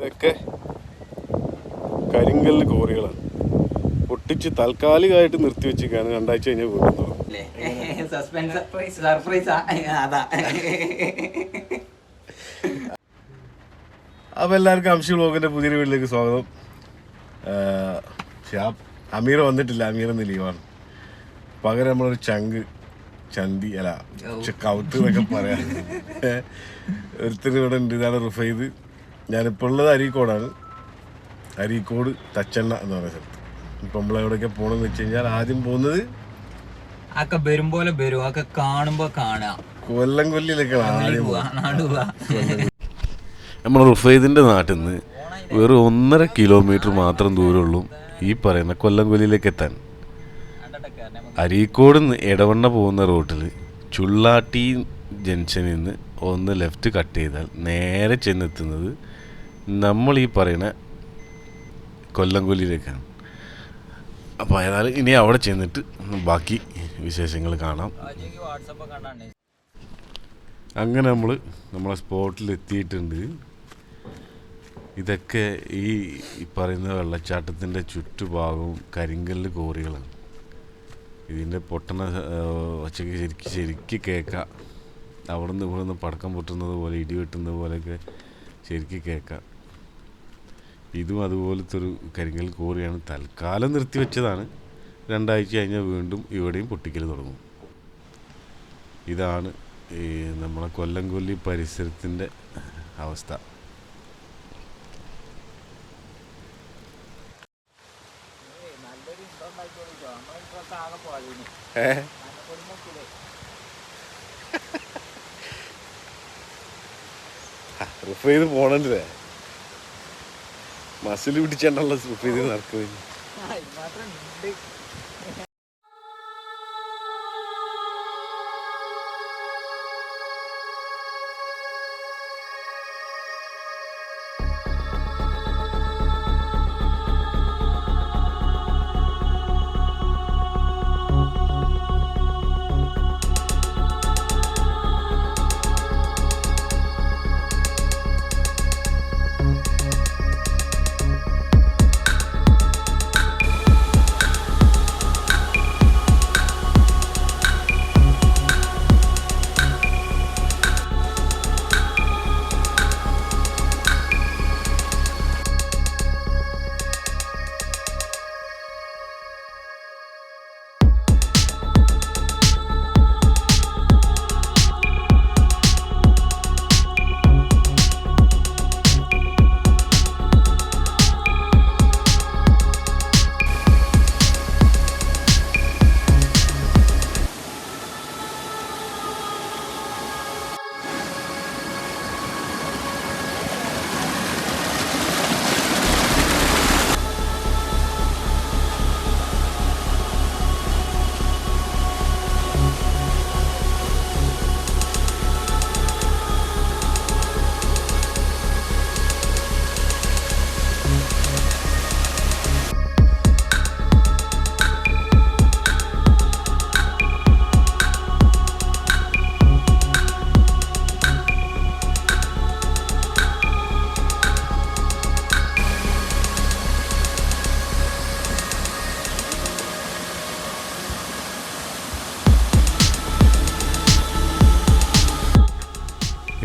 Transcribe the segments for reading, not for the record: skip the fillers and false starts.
ഇതൊക്കെ കരിങ്കല്ല് കോറികളാണ്. പൊട്ടിച്ച് താൽക്കാലികമായിട്ട് നിർത്തിവെച്ചിരിക്കുകയാണ്. 2 ആഴ്ച കഴിഞ്ഞാൽ വീണ്ടും തുടങ്ങും. അപ്പോൾ എല്ലാവർക്കും അംഷി വ്ലോഗിൻ്റെ പുതിയൊരു വീട്ടിലേക്ക് സ്വാഗതം. അമീർ വന്നിട്ടില്ല, അമീറൊന്ന് ലീവാണ്. പകരം നമ്മളൊരു ചന്തി അല്ല കൗത്ത് എന്നൊക്കെ പറയാം ഒരുത്തിന് ഇവിടെ ഉണ്ട്. ഇതാണ് റുഫൈദ്. ഞാനിപ്പോൾ ഉള്ളത് അരീക്കോടാണ്. അരീക്കോട് തച്ചെണ്ണ എന്ന് പറയുന്ന സ്ഥലത്ത്. ഇപ്പം നമ്മളെവിടെയൊക്കെ പോകണമെന്ന് വെച്ച് കഴിഞ്ഞാൽ ആദ്യം പോകുന്നത് വരും പോലെ വരും, ഒക്കെ കാണുമ്പോ കാണാം. കൊല്ലം കൊല്ലിയിലൊക്കെ നമ്മൾ റുഫൈദിന്റെ നാട്ടിൽ നിന്ന് വെറും 1.5 കിലോമീറ്റർ മാത്രം ദൂരമുള്ളൂ ഈ പറയുന്ന കൊല്ലം കൊല്ലിയിലേക്ക് എത്താൻ. അരീക്കോട് നിന്ന് എടവണ്ണ പോകുന്ന റൂട്ടിൽ ചുള്ളാട്ടി ജംഗ്ഷനിൽ നിന്ന് ഒന്ന് ലെഫ്റ്റ് കട്ട് ചെയ്താൽ നേരെ ചെന്നെത്തുന്നത് നമ്മൾ ഈ പറയുന്ന കൊല്ലം കൊല്ലിയിലേക്കാണ്. അപ്പോൾ ഏതായാലും ഇനി അവിടെ ചെന്നിട്ട് ബാക്കി വിശേഷങ്ങൾ കാണാം. അങ്ങനെ നമ്മളെ സ്പോട്ടിൽ എത്തിയിട്ടുണ്ട്. ഇതൊക്കെ ഈ പറയുന്ന വെള്ളച്ചാട്ടത്തിൻ്റെ ചുറ്റുഭാഗവും കരിങ്കല്ല് കോറികളാണ്. ഇതിൻ്റെ പൊട്ടണ ഒച്ചയ്ക്ക് ശരിക്ക് കേൾക്കാം. അവിടെ നിന്ന് ഇവിടെ നിന്ന് പടക്കം പൊട്ടുന്നത് പോലെ, ഇടി വെട്ടുന്നത് പോലെയൊക്കെ ശരിക്ക് കേൾക്കാം. ഇതും അതുപോലത്തെ ഒരു കരിങ്കൽ കോറിയാണ്. തൽക്കാലം നിർത്തിവെച്ചതാണ്. 2 ആഴ്ച കഴിഞ്ഞാൽ വീണ്ടും ഇവിടെയും പൊട്ടിക്കൽ തുടങ്ങും. ഇതാണ് ഈ നമ്മളെ കൊല്ലം കൊല്ലി പരിസരത്തിൻ്റെ അവസ്ഥ. റുഫൈദ് പോണല്ലേ, മസിൽ പിടിച്ചാണ്ടുള്ള റുഫൈദ് നടക്കുകയും.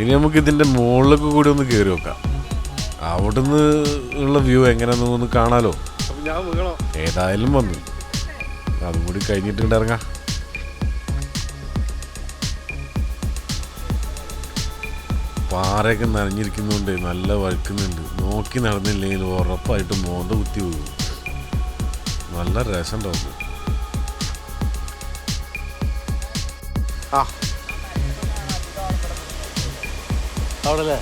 ഇനി നമുക്ക് ഇതിൻ്റെ മുകളിലൊക്കെ കൂടി ഒന്ന് കയറി നോക്കാം. അവിടുന്ന് ഉള്ള വ്യൂ എങ്ങനെയാണെന്ന് ഒന്ന് കാണാലോ. ഏതായാലും വന്നു, അതും കൂടി കഴിഞ്ഞിട്ടുണ്ട് ഇറങ്ങാം. പാറയൊക്കെ നനഞ്ഞിരിക്കുന്നതുകൊണ്ട് നല്ല വഴുക്കുന്നുണ്ട്. നോക്കി നടന്നില്ലെങ്കിൽ ഉറപ്പായിട്ട് മോന്ത കുത്തി പോകും. നല്ല രസമുണ്ടാവും. അവിടെ അല്ലേ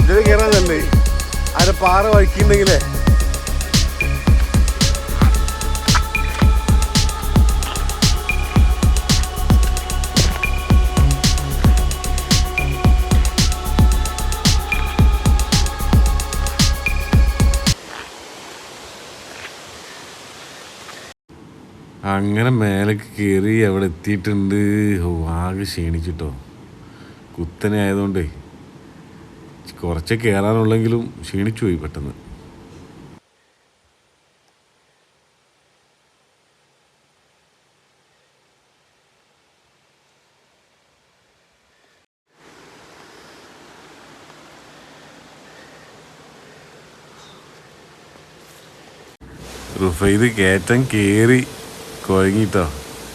ഇതിൽ കയറാൻ തന്നെ അതിന്റെ പാറ വഴിക്കുന്നുണ്ടെങ്കിലേ അങ്ങനെ മേലേക്ക് കയറി അവിടെ എത്തിയിട്ടുണ്ട്. ആകെ ക്ഷീണിച്ചിട്ടോ, കുത്തനെ ആയതുകൊണ്ടേ കുറച്ച് കയറാനുള്ളെങ്കിലും ക്ഷീണിച്ചു പോയി പെട്ടെന്ന്. റുഫൈദ് കയറ്റം കയറി കുഴങ്ങിട്ടോ,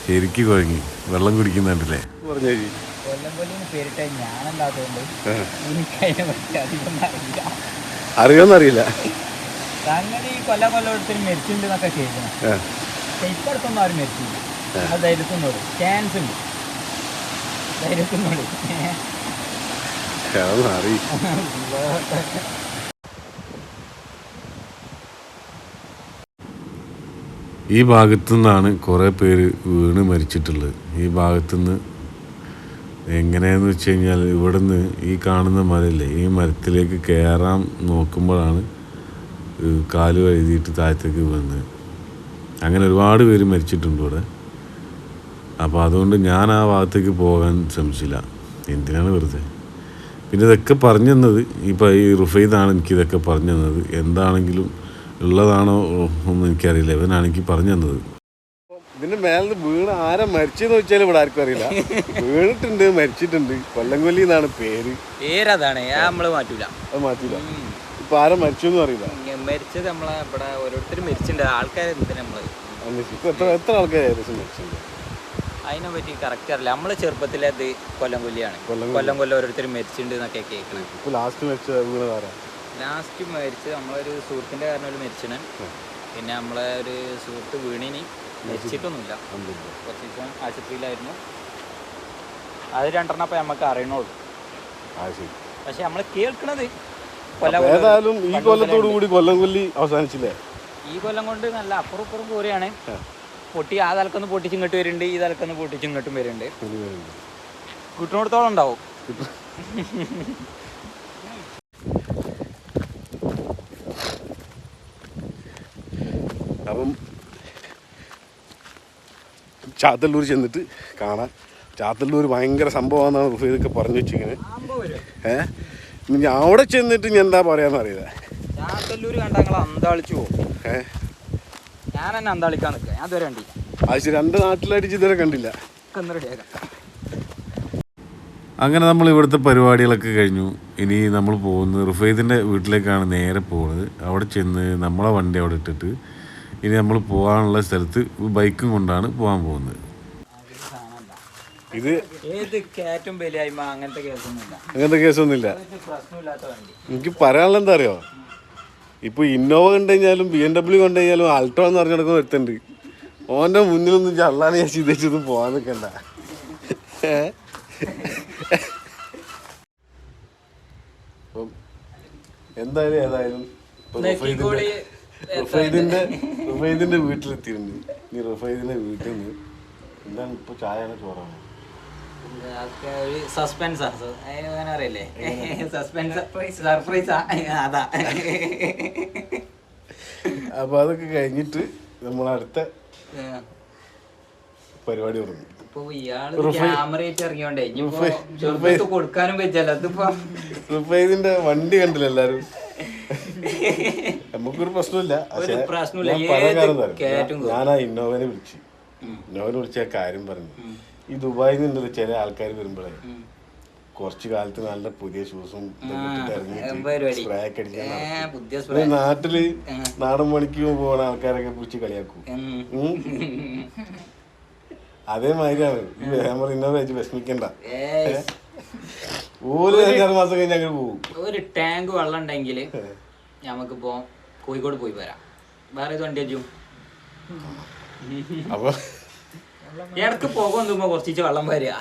ശരിക്ക് കുഴങ്ങി. വെള്ളം കുടിക്കുന്നുണ്ടല്ലേ കൊല്ലം കൊല്ലിന്ന് പേരിട്ട ഞാനല്ലാത്തതുകൊണ്ട് എനിക്കതിനെ പറ്റി അധികം അറിയില്ല. അറിയോന്നറിയില്ല. അങ്ങനെ ഈ കൊല്ലം എടുത്തിട്ട് മരിച്ചിട്ടുണ്ട് എന്നൊക്കെ കേൾക്കണം. ഇപ്പൊ അടുത്തൊന്നും ആരും മരിച്ചില്ല. അത് ധൈര്യത്തിനോട് ചാൻസ് ഉണ്ട്, ധൈര്യത്തിനോട്. ഈ ഭാഗത്തു നിന്നാണ് കുറേ പേര് വീണ് മരിച്ചിട്ടുള്ളത്. ഈ ഭാഗത്തുനിന്ന് എങ്ങനെയാന്ന് വെച്ച് കഴിഞ്ഞാൽ ഇവിടുന്ന് ഈ കാണുന്ന മരയില്ലേ, ഈ മരത്തിലേക്ക് കയറാൻ നോക്കുമ്പോഴാണ് കാല് വഴുതിയിട്ട് താഴത്തേക്ക് വീഴുന്നത്. അങ്ങനെ ഒരുപാട് പേര് മരിച്ചിട്ടുണ്ട് ഇവിടെ. അപ്പോൾ അതുകൊണ്ട് ഞാൻ ആ ഭാഗത്തേക്ക് പോകാൻ ശ്രമിച്ചില്ല. എന്തിനാണ് വെറുതെ. പിന്നെ ഇതൊക്കെ പറഞ്ഞു തന്നത് ഇപ്പോൾ ഈ റുഫൈദാണ് എനിക്കിതൊക്കെ പറഞ്ഞു തന്നത്. എന്താണെങ്കിലും ഉള്ളതാണോ ഒന്നും എനിക്കറിയില്ല. ഇവനാണ് എനിക്ക് പറഞ്ഞു തന്നത്. ഇതിന്റെ മേലെ വീണ് ആരാ മരിച്ചെന്ന് വെച്ചാൽ ഇവിടെ ആർക്കും അറിയില്ല. വീണിട്ടുണ്ട്, മരിച്ചിട്ടുണ്ട്. കൊല്ലംകൊല്ലി എന്നാണ് പേരതാണ്, നമ്മള് മാറ്റൂല. അത് മാറ്റൂല. ഇപ്പൊ ആരാ മരിച്ചെന്നും അറിയില്ല. മരിച്ചത് നമ്മളെ ഇവിടെ ഓരോരുത്തരും മരിച്ചിട്ടുണ്ട്. ആൾക്കാരെ എത്ര ആൾക്കാർ ഏകദേശം മരിച്ചിട്ടുണ്ട് അതിനെ പറ്റി കറക്റ്റ് അറിയില്ല. നമ്മള് ചെറുപ്പത്തിലെ അത് കൊല്ലം കൊല്ലിയാണ്. കൊല്ലം ഓരോരുത്തരും മരിച്ചിട്ടുണ്ട് എന്നൊക്കെ കേൾക്കണം. ലാസ്റ്റ് മരിച്ചത് നമ്മളൊരു സുഹൃത്തിന്റെ കാരണം മരിച്ചിന്. പിന്നെ നമ്മളെ ഒരു സുഹൃത്ത് വീണിനി മരിച്ചിട്ടൊന്നുമില്ല. കുറച്ച് ദിവസം ആശുപത്രിയിലായിരുന്നു. അത് രണ്ടെണ്ണം ഇപ്പൊ നമുക്ക് അറിയണുള്ളൂ. പക്ഷെ നമ്മള് കേൾക്കണത് ഏതായാലും ഈ കൊല്ലത്തോടു കൂടി കൊല്ലംകൊല്ലി അവസാനിച്ചില്ലേ. ഈ കൊല്ലം കൊണ്ട് നല്ല അപ്പുറം ഇപ്പുറം കൂടിയാണ്. പൊട്ടി ആ തലക്കൊന്ന് പൊട്ടിച്ച് ഇങ്ങോട്ട് വരുന്നുണ്ട്, ഈ തലക്കൊന്ന് പൊട്ടിച്ച് ഇങ്ങോട്ടും വരുന്നുണ്ട്. കിട്ടുന്നിടത്തോളം ഉണ്ടാവും. അപ്പം ചാത്തല്ലൂർ ചെന്നിട്ട് കാണാം. ചാത്തല്ലൂർ ഭയങ്കര സംഭവമാണെന്നാണ് റുഫൈദൊക്കെ പറഞ്ഞു വെച്ചിങ്ങനെ. ഇനി അവിടെ ചെന്നിട്ട് ഞാൻ എന്താ പറയാന്നറിയില്ല. ചാത്തല്ലൂർ കണ്ടാൽ അന്താളിച്ചു പോകും. ഞാൻ തന്നെ അന്താളിക്കാൻ നിൽക്കാം. ഞാൻ ഇതുവരെ കണ്ടില്ല. അത് രണ്ട് നാട്ടിലടിച്ച് ഇതുവരെ കണ്ടില്ല. അങ്ങനെ നമ്മൾ ഇവിടുത്തെ പരിപാടികളൊക്കെ കഴിഞ്ഞു. ഇനി നമ്മൾ പോകുന്നത് റുഫൈദിൻ്റെ വീട്ടിലേക്കാണ് നേരെ പോകുന്നത്. അവിടെ ചെന്ന് നമ്മളെ വണ്ടി അവിടെ ഇട്ടിട്ട് ഇനി നമ്മൾ പോകാനുള്ള സ്ഥലത്ത് ബൈക്കും കൊണ്ടാണ് പോകാൻ പോകുന്നത്. ഇത് അങ്ങനത്തെ കേസൊന്നുമില്ല. എനിക്ക് പറയാനുള്ള എന്താ അറിയോ, ഇപ്പോൾ ഇന്നോവ കണ്ടു കഴിഞ്ഞാലും BMW കണ്ടു കഴിഞ്ഞാലും ആൾട്ടോ എന്ന് പറഞ്ഞു നടക്കുന്ന ഒരുത്തുണ്ട്. ഓൻ്റെ മുന്നിലൊന്നും ചള്ളാണ് ഞാൻ ചിന്തിച്ചൊന്നും പോകാൻ നിൽക്കണ്ട. അപ്പം ഏതായാലും റുഫൈദിന്റെ വീട്ടിലെത്തിയിട്ടുണ്ട്. ഇനി റുഫൈദിന്റെ വീട്ടിൽ നിന്ന് എന്താണ് ഇപ്പൊ ചായയാണ് ചോറാണ്. അപ്പൊ അതൊക്കെ കഴിഞ്ഞിട്ട് നമ്മൾ അടുത്ത പരിപാടി തുടങ്ങി. റുഫൈദിന്റെ വണ്ടി കണ്ടില്ല എല്ലാരും. നമുക്കൊരു പ്രശ്നമില്ല. ഞാനാ ഇന്നോവനെ വിളിച്ച കാര്യം പറഞ്ഞു. ഈ ദുബായിൽ നിന്നുണ്ടല്ലോ ചില ആൾക്കാർ വരുമ്പോഴേ കുറച്ചു കാലത്ത് നല്ല പുതിയ ഷൂസും സ്പ്രേ ഒക്കെ അടിച്ചാൽ നാട്ടില് നാടൻ പണിക്ക് പോകുന്ന ആൾക്കാരൊക്കെ പിടിച്ച് കളിയാക്കും. അതേമാതിരിയാണ് ഇന്നോവ വെച്ച് വിഷമിക്കണ്ട. ഒരു 5-6 മാസം കഴിഞ്ഞ് അങ്ങനെ പോകും. ഒരു ടാങ്ക് വെള്ളം ഉണ്ടെങ്കിൽ നമുക്കിപ്പോ കോഴിക്കോട് പോയി വരാം. വേറെ ഇത് വണ്ടി വെച്ചു അപ്പൊ ഇടക്ക് പോകാൻ തോന്നുമ്പോ കുറച്ച് വെള്ളം വരിക.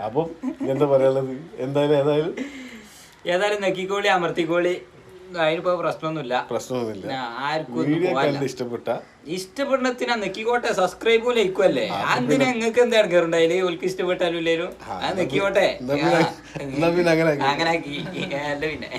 അപ്പം എന്താ പറയാനുള്ളത്? ഏതായാലും നെക്കിക്കോളി അമർത്തിക്കോളി, അതിനിപ്പോ പ്രശ്നമൊന്നുമില്ല. ആർക്കും ഇഷ്ടപ്പെടുന്നതിനാ നെക്കിക്കോട്ടെ. സബ്സ്ക്രൈബും ലൈക്കും അല്ലേ. എന്തിനാ നിങ്ങൾക്ക് എന്താ ഇടങ്ങാറുണ്ടായില്ലേ? ഓൾക്ക് ഇഷ്ടപ്പെട്ടാലും ഇല്ലേലും നെക്കിക്കോട്ടെ. അങ്ങനെ ആക്കി അല്ല പിന്നെ